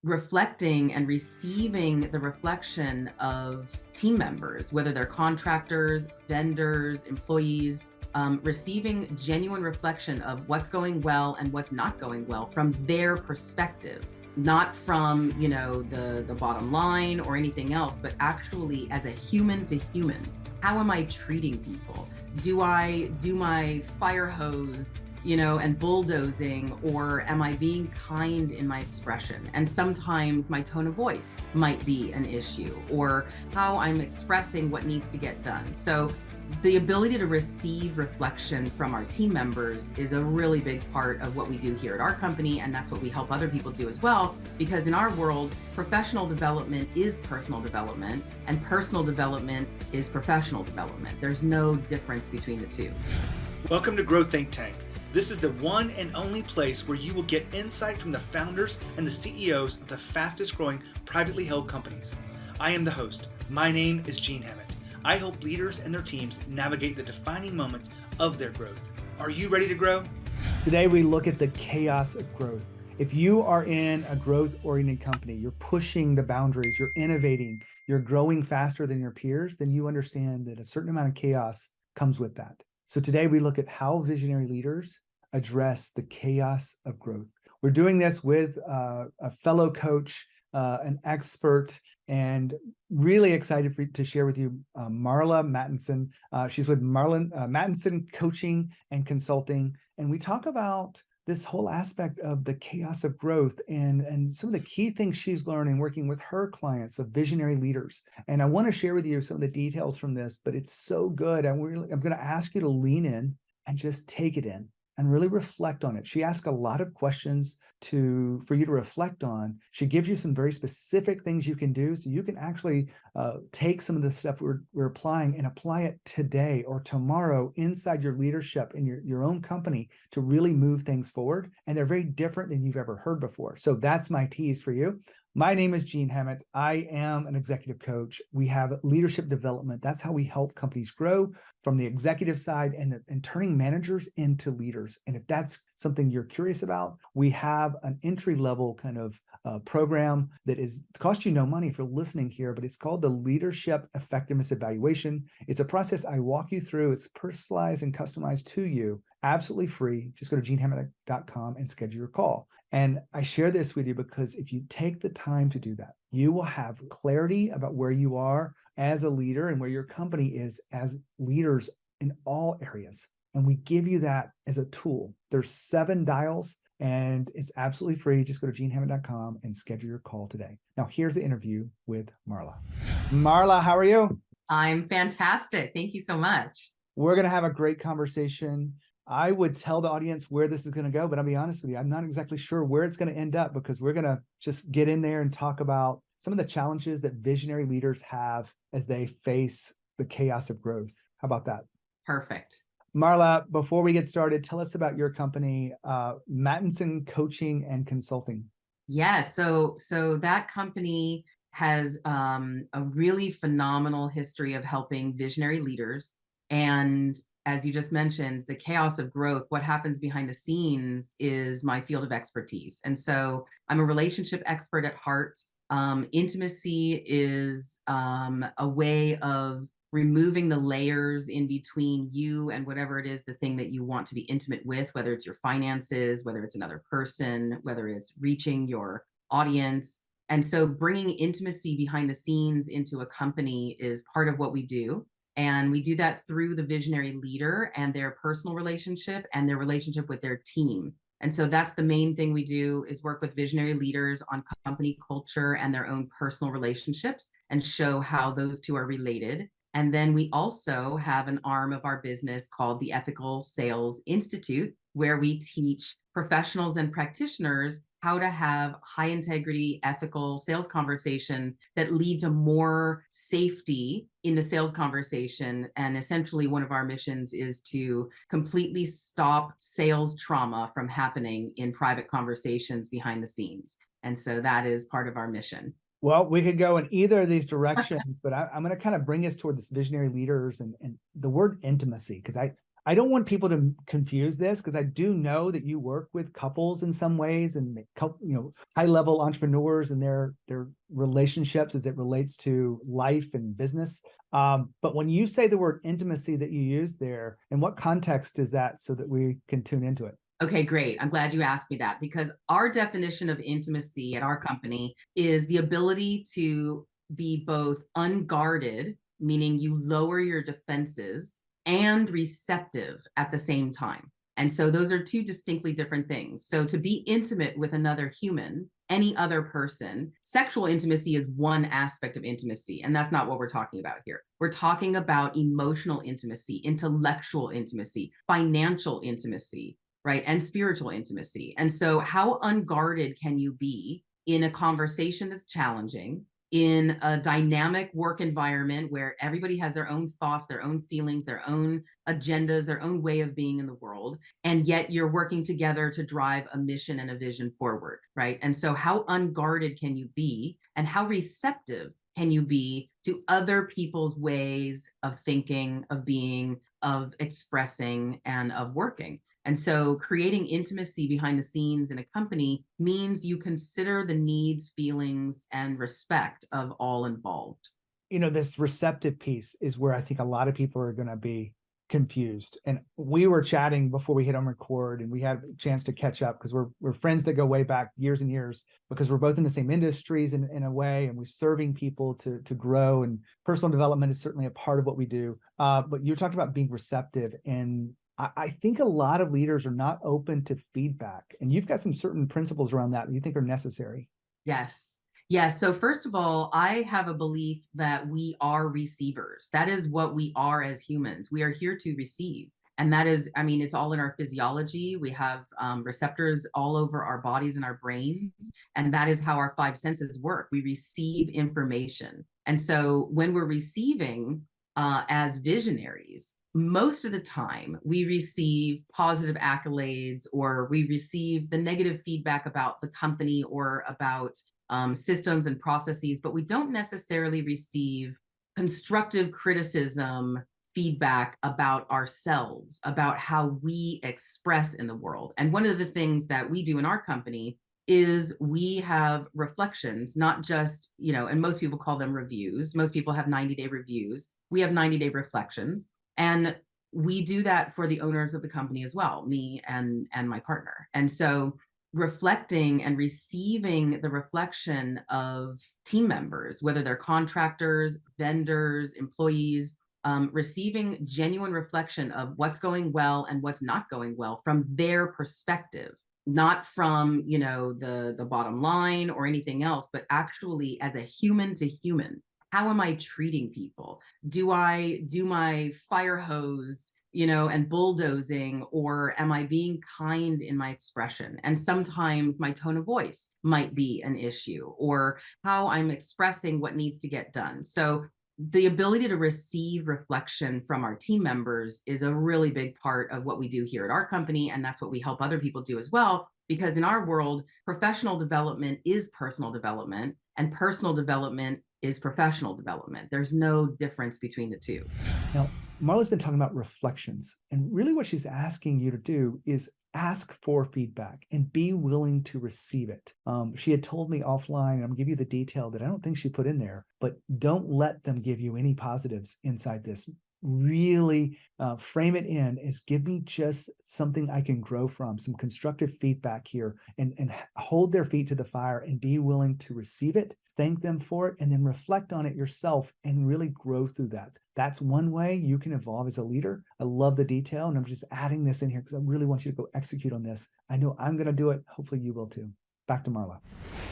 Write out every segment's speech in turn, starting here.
reflecting and receiving the reflection of team members, whether they're contractors, vendors, employees, receiving genuine reflection of what's going well and what's not going well from their perspective, not from, the bottom line or anything else, but actually as a human to human. How am I treating people? Do I do my fire hose, and bulldozing, or am I being kind in my expression? And sometimes my tone of voice might be an issue, or how I'm expressing what needs to get done. So the ability to receive reflection from our team members is a really big part of what we do here at our company, and that's what we help other people do as well, because in our world, professional development is personal development, and personal development is professional development. There's no difference between the two. Welcome to Grow Think Tank. This is the one and only place where you will get insight from the founders and the CEOs of the fastest growing privately held companies. I am the host. My name is Gene Hammett. I help leaders and their teams navigate the defining moments of their growth. Are you ready to grow? Today we look at the chaos of growth. If you are in a growth-oriented company, you're pushing the boundaries, you're innovating, you're growing faster than your peers, then you understand that a certain amount of chaos comes with that. So today we look at how visionary leaders address the chaos of growth. We're doing this with a fellow coach, an expert, and really excited to share with you Marla Mattenson. She's with Mattenson Coaching and Consulting, and we talk about this whole aspect of the chaos of growth and some of the key things she's learning working with her clients of visionary leaders. And I want to share with you some of the details from this, but it's so good. I'm going to ask you to lean in and just take it in and really reflect on it. She asks a lot of questions for you to reflect on. She gives you some very specific things you can do, so you can actually take some of the stuff we're applying and apply it today or tomorrow inside your leadership in your own company to really move things forward. And they're very different than you've ever heard before. So that's my tease for you. My name is Gene Hammett. I am an executive coach. We have leadership development. That's how we help companies grow from the executive side and turning managers into leaders. And if that's something you're curious about, we have an entry-level kind of program that costs you no money for listening here, but it's called the Leadership Effectiveness Evaluation. It's a process I walk you through. It's personalized and customized to you, absolutely free. Just go to genehammett.com and schedule your call. And I share this with you because if you take the time to do that, you will have clarity about where you are as a leader and where your company is as leaders in all areas. And we give you that as a tool. There's 7 dials and it's absolutely free. Just go to genehammett.com and schedule your call today. Now, here's the interview with Marla. Marla, how are you? I'm fantastic. Thank you so much. We're going to have a great conversation. I would tell the audience where this is going to go, but I'll be honest with you, I'm not exactly sure where it's going to end up because we're going to just get in there and talk about some of the challenges that visionary leaders have as they face the chaos of growth. How about that? Perfect. Marla, before we get started, tell us about your company, Mattenson Coaching and Consulting. Yes. So that company has a really phenomenal history of helping visionary leaders. And as you just mentioned, the chaos of growth, what happens behind the scenes is my field of expertise. And so I'm a relationship expert at heart. Intimacy is a way of removing the layers in between you and whatever it is, the thing that you want to be intimate with, whether it's your finances, whether it's another person, whether it's reaching your audience. And so bringing intimacy behind the scenes into a company is part of what we do. And we do that through the visionary leader and their personal relationship and their relationship with their team. And so that's the main thing we do is work with visionary leaders on company culture and their own personal relationships and show how those two are related. And then we also have an arm of our business called the Ethical Sales Institute, where we teach professionals and practitioners how to have high integrity, ethical sales conversations that lead to more safety in the sales conversation. And essentially one of our missions is to completely stop sales trauma from happening in private conversations behind the scenes. And so that is part of our mission. Well, we could go in either of these directions, but I'm going to kind of bring us toward this visionary leaders and the word intimacy, because I don't want people to confuse this, because I do know that you work with couples in some ways, and high level entrepreneurs and their relationships as it relates to life and business. But when you say the word intimacy that you use there, in what context is that, so that we can tune into it? Okay, great. I'm glad you asked me that, because our definition of intimacy at our company is the ability to be both unguarded, meaning you lower your defenses, and receptive at the same time. And so those are two distinctly different things. So to be intimate with another human, any other person, sexual intimacy is one aspect of intimacy. And that's not what we're talking about here. We're talking about emotional intimacy, intellectual intimacy, financial intimacy, right? And spiritual intimacy. And so how unguarded can you be in a conversation that's challenging, in a dynamic work environment where everybody has their own thoughts, their own feelings, their own agendas, their own way of being in the world, and yet you're working together to drive a mission and a vision forward, right? And so how unguarded can you be, and how receptive can you be to other people's ways of thinking, of being, of expressing, and of working? And so creating intimacy behind the scenes in a company means you consider the needs, feelings, and respect of all involved. This receptive piece is where I think a lot of people are going to be confused. And we were chatting before we hit on record, and we had a chance to catch up, because we're friends that go way back years and years, because we're both in the same industries in a way, and we're serving people to grow, and personal development is certainly a part of what we do. But you talked about being receptive, and I think a lot of leaders are not open to feedback, and you've got some certain principles around that you think are necessary. Yes. Yes. So first of all, I have a belief that we are receivers. That is what we are as humans. We are here to receive. And that is, I mean, it's all in our physiology. We have receptors all over our bodies and our brains. And that is how our five senses work. We receive information. And so when we're receiving as visionaries, most of the time we receive positive accolades, or we receive the negative feedback about the company or about systems and processes, but we don't necessarily receive constructive criticism, feedback about ourselves, about how we express in the world. And one of the things that we do in our company is we have reflections, not just, and most people call them reviews. Most people have 90-day reviews. We have 90-day reflections. And we do that for the owners of the company as well, me and my partner. And so reflecting and receiving the reflection of team members, whether they're contractors, vendors, employees, receiving genuine reflection of what's going well and what's not going well from their perspective, not from, the bottom line or anything else, but actually as a human to human. How am I treating people? Do I do my fire hose, and bulldozing, or am I being kind in my expression? And sometimes my tone of voice might be an issue, or how I'm expressing what needs to get done. So the ability to receive reflection from our team members is a really big part of what we do here at our company. And that's what we help other people do as well. Because in our world, professional development is personal development, and personal development is professional development. There's no difference between the two. Now, Marla's been talking about reflections, and really what she's asking you to do is ask for feedback and be willing to receive it. She had told me offline, and I'm gonna give you the detail that I don't think she put in there, but don't let them give you any positives inside this. Really frame it in as, give me just something I can grow from, some constructive feedback here, and hold their feet to the fire and be willing to receive it, thank them for it, and then reflect on it yourself and really grow through that. That's one way you can evolve as a leader. I love the detail, and I'm just adding this in here because I really want you to go execute on this. I know I'm going to do it. Hopefully you will too. Back to Marla.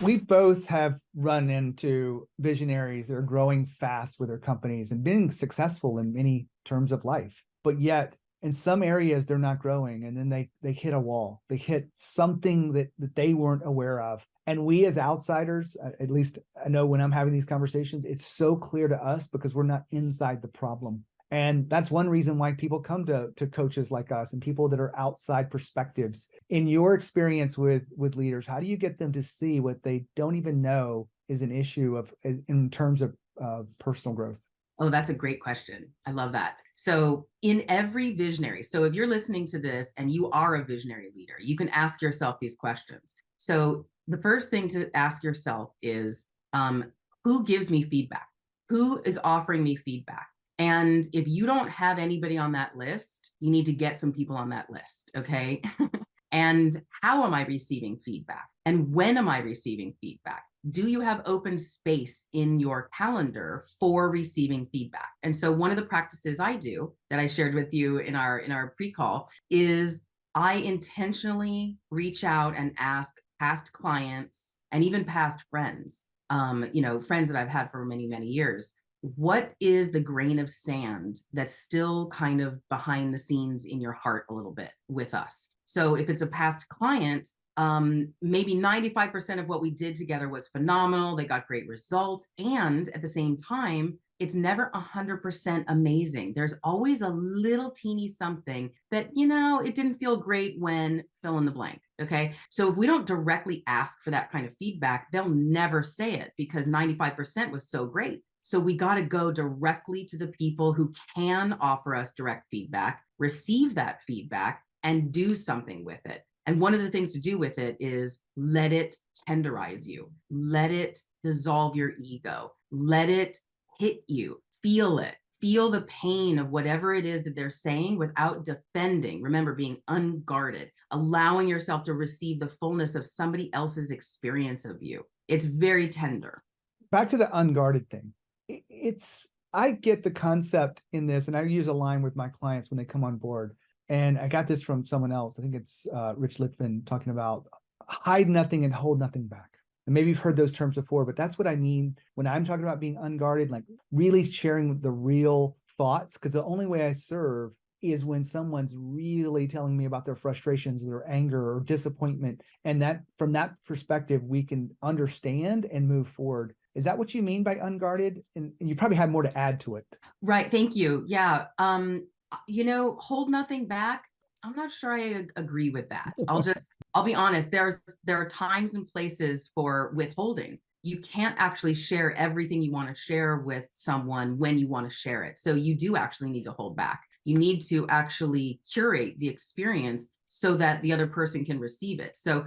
We both have run into visionaries that are growing fast with their companies and being successful in many terms of life, but yet in some areas they're not growing, and then they hit a wall. They hit something that they weren't aware of. And we as outsiders, at least I know when I'm having these conversations, it's so clear to us because we're not inside the problem. And that's one reason why people come to coaches like us and people that are outside perspectives. In your experience with leaders, how do you get them to see what they don't even know is an issue in terms of personal growth? Oh, that's a great question. I love that. So, in every visionary, so if you're listening to this and you are a visionary leader, you can ask yourself these questions. So, the first thing to ask yourself is, who gives me feedback? Who is offering me feedback? And if you don't have anybody on that list, you need to get some people on that list. Okay. And how am I receiving feedback? And when am I receiving feedback? Do you have open space in your calendar for receiving feedback? And so one of the practices I do that I shared with you in our pre-call is I intentionally reach out and ask past clients and even past friends, friends that I've had for many, many years, what is the grain of sand that's still kind of behind the scenes in your heart a little bit with us? So if it's a past client, maybe 95% of what we did together was phenomenal. They got great results. And at the same time, it's never 100% amazing. There's always a little teeny something that, it didn't feel great when fill in the blank. Okay. So if we don't directly ask for that kind of feedback, they'll never say it because 95% was so great. So we got to go directly to the people who can offer us direct feedback, receive that feedback, and do something with it. And one of the things to do with it is let it tenderize you, let it dissolve your ego, let it hit you, feel it. Feel the pain of whatever it is that they're saying without defending. Remember, being unguarded, allowing yourself to receive the fullness of somebody else's experience of you. It's very tender. Back to the unguarded thing. I get the concept in this, and I use a line with my clients when they come on board. And I got this from someone else. I think it's Rich Litvin talking about hide nothing and hold nothing back. And maybe you've heard those terms before, but that's what I mean when I'm talking about being unguarded, like really sharing the real thoughts. Because the only way I serve is when someone's really telling me about their frustrations, their anger or disappointment. And that from that perspective, we can understand and move forward. Is that what you mean by unguarded? And you probably have more to add to it. Right. Thank you. Yeah. Hold nothing back. I'm not sure I agree with that. I'll be honest. There are times and places for withholding. You can't actually share everything you want to share with someone when you want to share it. So you do actually need to hold back. You need to actually curate the experience so that the other person can receive it. So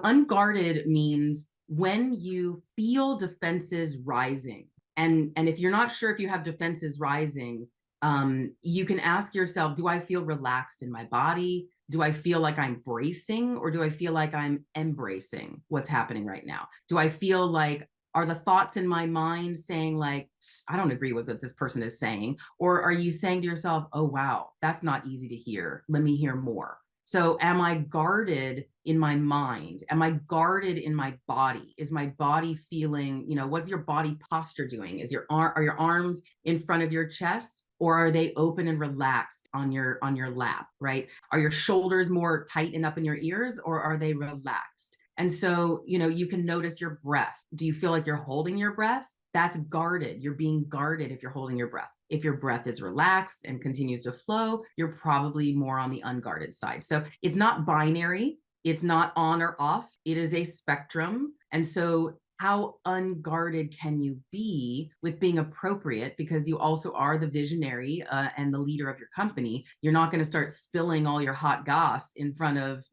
unguarded means when you feel defenses rising. And if you're not sure if you have defenses rising, you can ask yourself, do I feel relaxed in my body? Do I feel like I'm bracing, or do I feel like I'm embracing what's happening right now? Do I feel like, are the thoughts in my mind saying like, I don't agree with what this person is saying? Or are you saying to yourself, oh, wow, that's not easy to hear. Let me hear more. So am I guarded in my mind? Am I guarded in my body? Is my body feeling, what's your body posture doing? Are your arms in front of your chest, or are they open and relaxed on your lap, right? Are your shoulders more tight and up in your ears, or are they relaxed? And so, you can notice your breath. Do you feel like you're holding your breath? That's guarded. You're being guarded if you're holding your breath. If your breath is relaxed and continues to flow, you're probably more on the unguarded side. So it's not binary. It's not on or off. It is a spectrum. And so how unguarded can you be with being appropriate? Because you also are the visionary and the leader of your company. You're not going to start spilling all your hot goss in front of,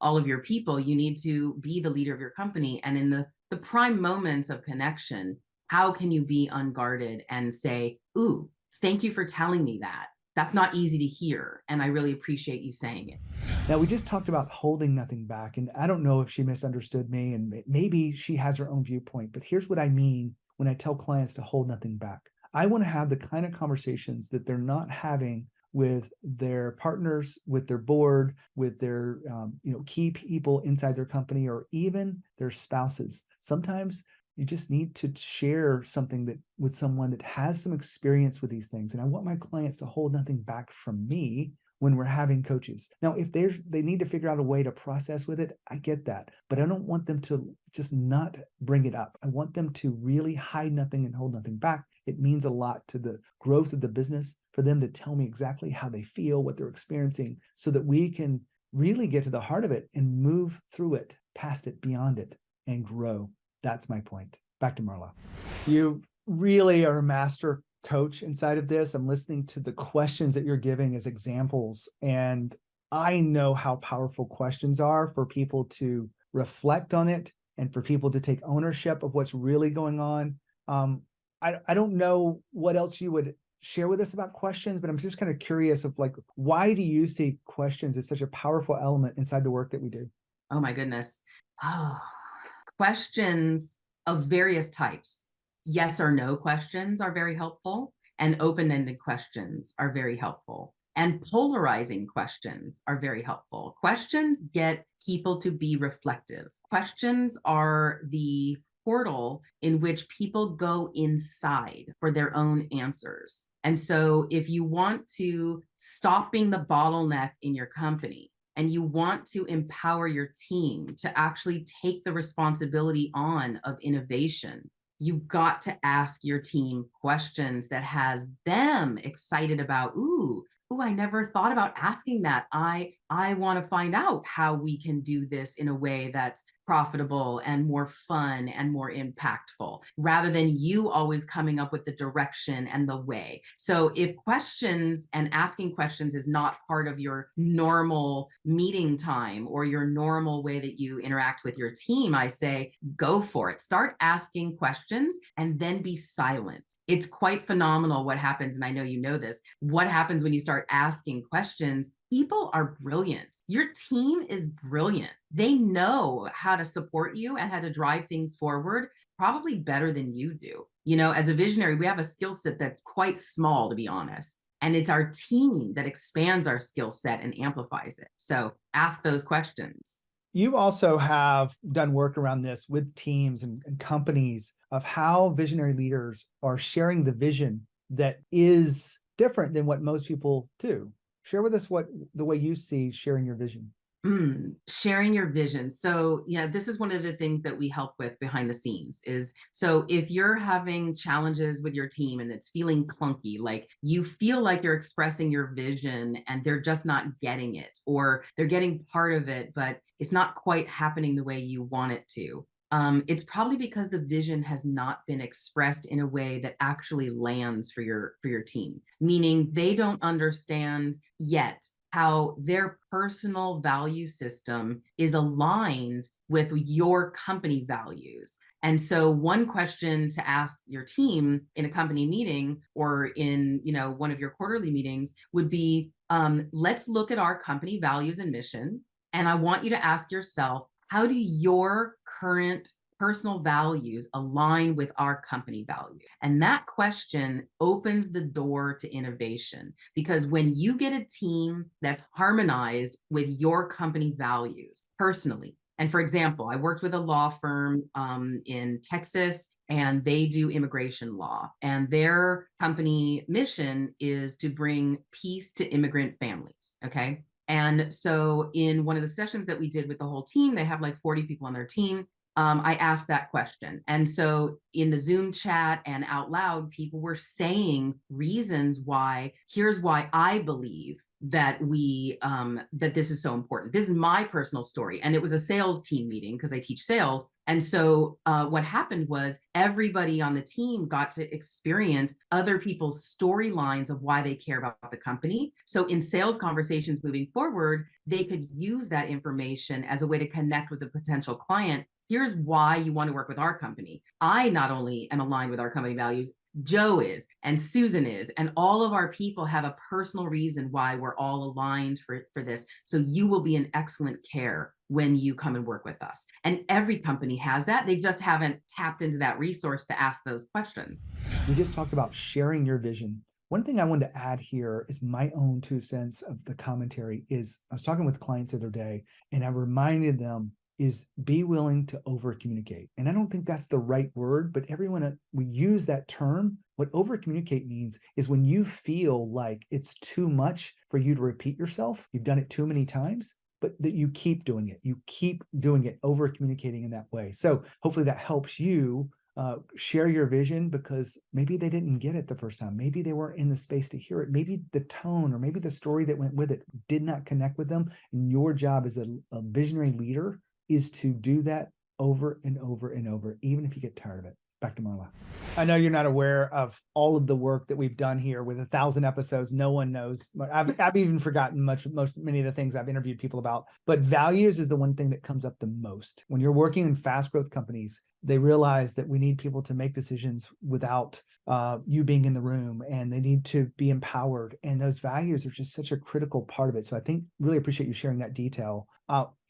all of your people. You need to be the leader of your company. And in the prime moments of connection, how can you be unguarded and say, ooh, thank you for telling me that. That's not easy to hear. And I really appreciate you saying it. Now, we just talked about holding nothing back. And I don't know if she misunderstood me, and maybe she has her own viewpoint. But here's what I mean when I tell clients to hold nothing back. I want to have the kind of conversations that they're not having with their partners, with their board, with their key people inside their company, or even their spouses. Sometimes you just need to share something with someone that has some experience with these things. And I want my clients to hold nothing back from me when we're having coaches. Now, if they need to figure out a way to process with it, I get that. But I don't want them to just not bring it up. I want them to really hide nothing and hold nothing back. It means a lot to the growth of the business for them to tell me exactly how they feel, what they're experiencing, so that we can really get to the heart of it and move through it, past it, beyond it, and grow. That's my point. Back to Marla. You really are a master coach inside of this. I'm listening to the questions that you're giving as examples. And I know how powerful questions are for people to reflect on it and for people to take ownership of what's really going on. I don't know what else you would share with us about questions, but I'm just kind of curious of like, why do you see questions as such a powerful element inside the work that we do? Oh my goodness. Oh, questions of various types. Yes or no questions are very helpful, and open-ended questions are very helpful. And polarizing questions are very helpful. Questions get people to be reflective. Questions are the portal in which people go inside for their own answers. And so if you want to stop being the bottleneck in your company, and you want to empower your team to actually take the responsibility on of innovation, you've got to ask your team questions that has them excited about, I never thought about asking that. I want to find out how we can do this in a way that's profitable and more fun and more impactful, rather than you always coming up with the direction and the way. So if questions and asking questions is not part of your normal meeting time or your normal way that you interact with your team, I say, go for it. Start asking questions and then be silent. It's quite phenomenal what happens. And I know you know this, what happens when you start asking questions. People are brilliant. Your team is brilliant. They know how to support you and how to drive things forward, probably better than you do. You know, as a visionary, we have a skill set that's quite small, to be honest. And it's our team that expands our skill set and amplifies it. So ask those questions. You also have done work around this with teams and companies of how visionary leaders are sharing the vision that is different than what most people do. Share with us what the way you see sharing your vision. Sharing your vision. So, yeah, this is one of the things that we help with behind the scenes is, so if you're having challenges with your team and it's feeling clunky, like you feel like you're expressing your vision and they're just not getting it, or they're getting part of it, but it's not quite happening the way you want it to. It's probably because the vision has not been expressed in a way that actually lands for your team, meaning they don't understand yet how their personal value system is aligned with your company values. And so one question to ask your team in a company meeting or in, one of your quarterly meetings would be, let's look at our company values and mission. And I want you to ask yourself, how do your current personal values align with our company value? And that question opens the door to innovation, because when you get a team that's harmonized with your company values personally, and for example, I worked with a law firm in Texas, and they do immigration law, and their company mission is to bring peace to immigrant families. Okay. And so in one of the sessions that we did with the whole team, they have like 40 people on their team. I asked that question. And so in the Zoom chat and out loud, people were saying reasons why, here's why I believe that that this is so important. This is my personal story. And it was a sales team meeting because I teach sales. And so what happened was everybody on the team got to experience other people's storylines of why they care about the company. So in sales conversations moving forward, they could use that information as a way to connect with a potential client. Here's why you want to work with our company. I not only am aligned with our company values, Joe is, and Susan is, and all of our people have a personal reason why we're all aligned for this. So you will be in excellent care when you come and work with us. And every company has that. They just haven't tapped into that resource to ask those questions. We just talked about sharing your vision. One thing I wanted to add here is my own 2 cents of the commentary is I was talking with clients the other day, and I reminded them is be willing to over communicate. And I don't think that's the right word, but everyone, we use that term. What over communicate means is when you feel like it's too much for you to repeat yourself, you've done it too many times, but that you keep doing it. You keep doing it, over communicating in that way. So hopefully that helps you share your vision, because maybe they didn't get it the first time. Maybe they weren't in the space to hear it. Maybe the tone or maybe the story that went with it did not connect with them. And your job as a visionary leader is to do that over and over and over, even if you get tired of it. Back to Marla. I know you're not aware of all of the work that we've done here with 1,000 episodes. No one knows. I've even forgotten many of the things I've interviewed people about. But values is the one thing that comes up the most. When you're working in fast growth companies, they realize that we need people to make decisions without you being in the room, and they need to be empowered. And those values are just such a critical part of it. So I think really appreciate you sharing that detail.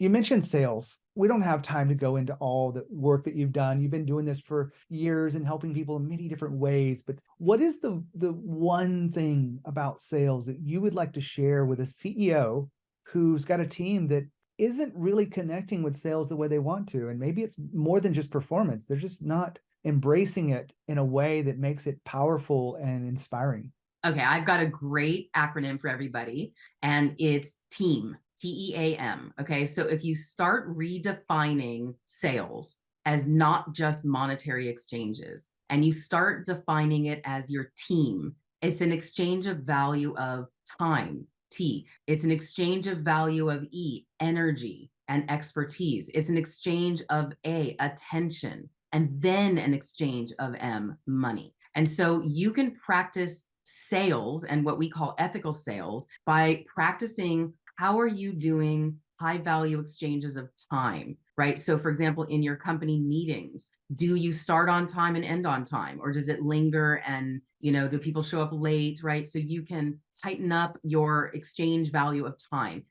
You mentioned sales. We don't have time to go into all the work that you've done. You've been doing this for years and helping people in many different ways. But what is the one thing about sales that you would like to share with a CEO who's got a team that isn't really connecting with sales the way they want to? And maybe it's more than just performance. They're just not embracing it in a way that makes it powerful and inspiring. Okay, I've got a great acronym for everybody, and it's TEAM, TEAM. Okay, so if you start redefining sales as not just monetary exchanges, and you start defining it as your team, it's an exchange of value of time, T. It's an exchange of value of E, energy and expertise. It's an exchange of A, attention, and then an exchange of M, money. And so you can practice sales and what we call ethical sales by practicing how are you doing high value exchanges of time, right? So for example, in your company meetings, do you start on time and end on time, or does it linger, and do people show up late, right? So you can tighten up your exchange value of time,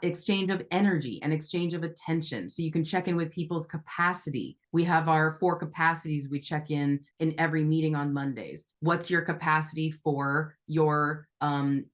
exchange of energy, and exchange of attention. So you can check in with people's capacity. We have our 4 capacities we check in every meeting on Mondays. What's your capacity for your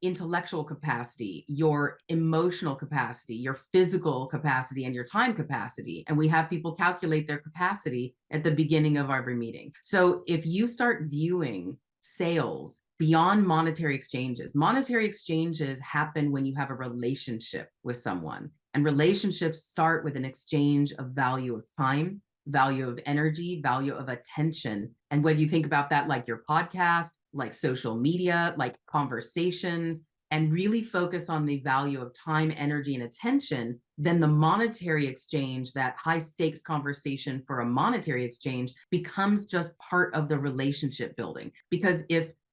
intellectual capacity, your emotional capacity, your physical capacity, and your time capacity? And we have people calculate their capacity at the beginning of every meeting. So if you start viewing sales beyond monetary exchanges happen when you have a relationship with someone, and relationships start with an exchange of value of time, value of energy, value of attention. And whether you think about that like your podcast, like social media, like conversations, and really focus on the value of time, energy, and attention, then the monetary exchange, that high stakes conversation for a monetary exchange, becomes just part of the relationship building. Because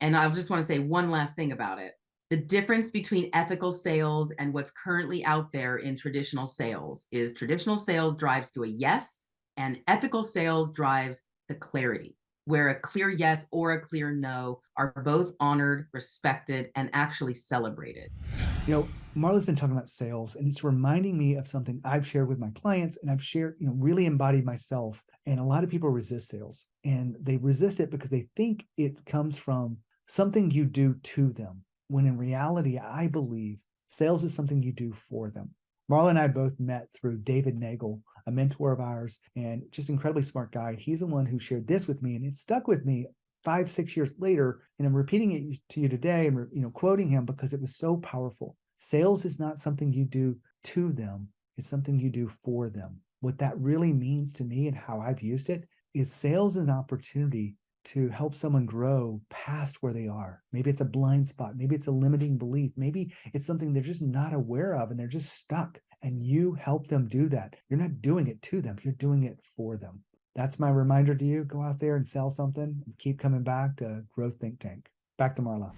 and I just want to say one last thing about it. The difference between ethical sales and what's currently out there in traditional sales is traditional sales drives to a yes, and ethical sales drives the clarity, where a clear yes or a clear no are both honored, respected, and actually celebrated. Marla's been talking about sales, and it's reminding me of something I've shared with my clients, and I've shared, really embodied myself. And a lot of people resist sales, and they resist it because they think it comes from something you do to them, when in reality, I believe sales is something you do for them. Marla and I both met through David Nagel, a mentor of ours, and just incredibly smart guy. He's the one who shared this with me, and it stuck with me 5-6 years later. And I'm repeating it to you today, and quoting him because it was so powerful. Sales is not something you do to them; it's something you do for them. What that really means to me and how I've used it is sales is an opportunity to help someone grow past where they are. Maybe it's a blind spot. Maybe it's a limiting belief. Maybe it's something they're just not aware of and they're just stuck. And you help them do that. You're not doing it to them. You're doing it for them. That's my reminder to you. Go out there and sell something and keep coming back to Growth Think Tank. Back to Marla.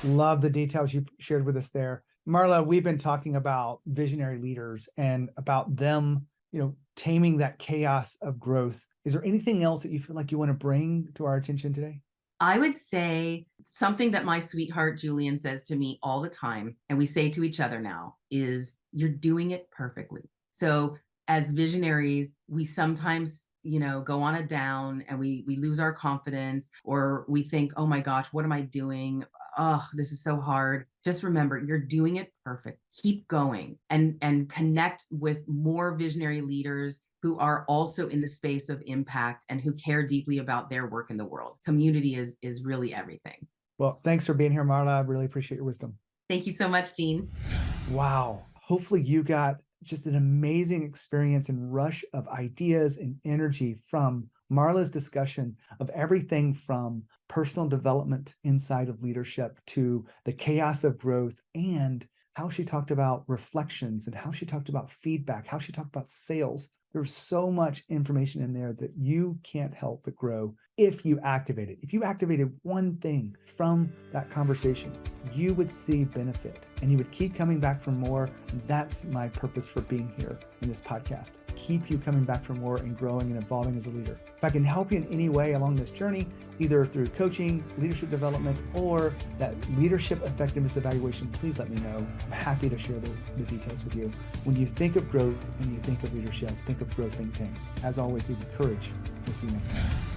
Love the details you shared with us there. Marla, we've been talking about visionary leaders and about them, taming that chaos of growth. Is there anything else that you feel like you want to bring to our attention today? I would say something that my sweetheart Julian says to me all the time, and we say to each other now, is you're doing it perfectly. So as visionaries, we sometimes go on a down, and we lose our confidence, or we think, oh my gosh, what am I doing? Oh, this is so hard. Just remember, you're doing it perfect. Keep going and connect with more visionary leaders who are also in the space of impact and who care deeply about their work in the world. Community is really everything. Well, thanks for being here, Marla. I really appreciate your wisdom. Thank you so much, Gene. Wow. Hopefully you got just an amazing experience and rush of ideas and energy from Marla's discussion of everything from personal development inside of leadership to the chaos of growth, and how she talked about reflections and how she talked about feedback, how she talked about sales. There's so much information in there that you can't help but grow if you activate it. If you activated one thing from that conversation, you would see benefit and you would keep coming back for more. And that's my purpose for being here in this podcast. Keep you coming back for more and growing and evolving as a leader. If I can help you in any way along this journey, either through coaching, leadership development, or that leadership effectiveness evaluation, please let me know. I'm happy to share the details with you. When you think of growth and you think of leadership, think of Growth Think Tank. As always, we encourage. We'll see you next time.